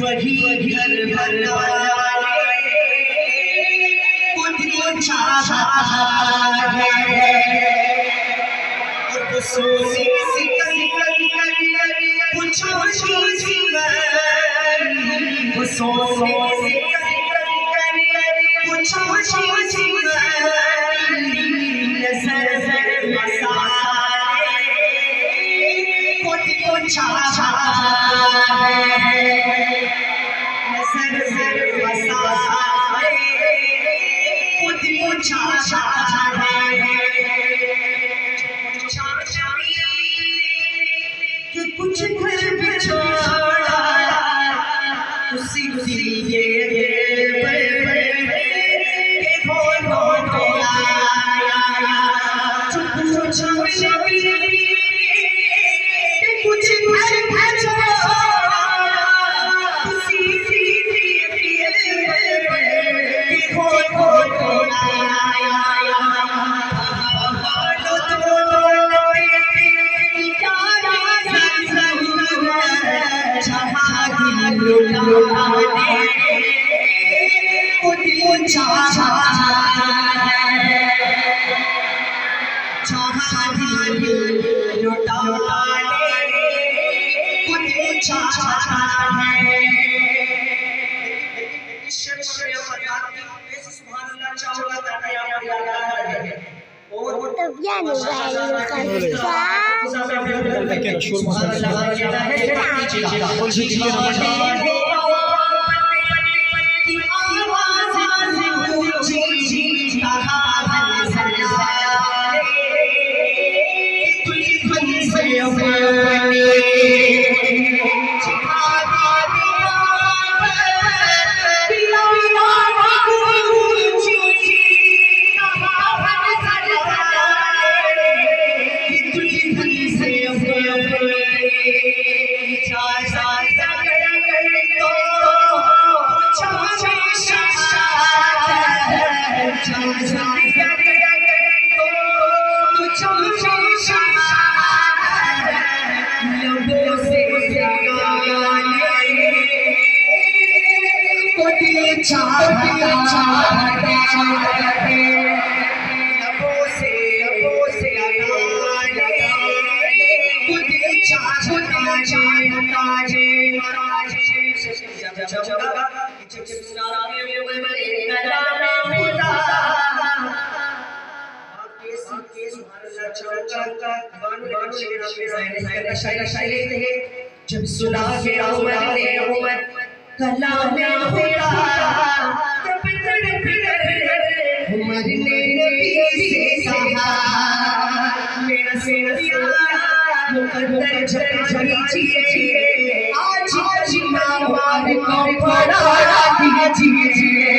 वही घर बनवाले खुद को चाहा है और तो सोने से पूछो वो सोने से पूछो नजर खुद को चाहा है कुछ घर भी छोड़ा उसी ये कुछ जब सुना के उमर कलाम हुआ तब उमर ने नबी से कहा मेरा सिया मुकद्दर दीजिए आज नामार को पढ़ा दीजिए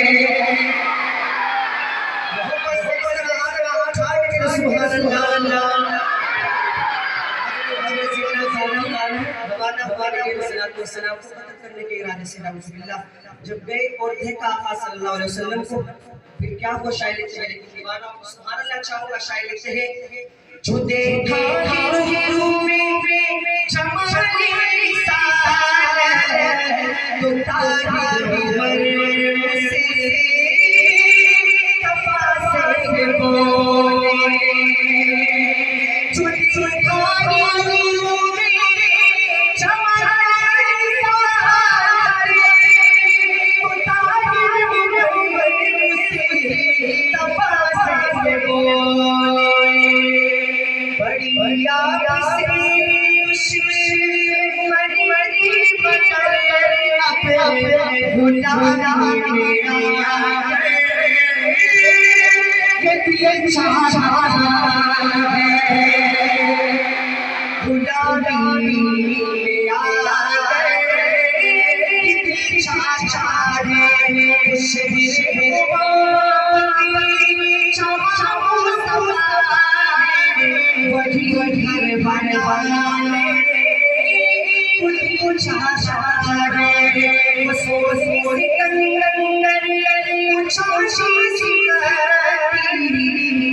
करने के इरादे से जब गए और देखा आका सल्लल्लाहु अलैहि वसल्लम को फिर क्या वो शायर लिखते हैं सुभान अल्लाह चाहूंगा शायर लिखते हैं जो देखा में चमकीली सार तो तारी उमर से कफा से बोले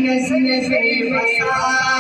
नजर में बसा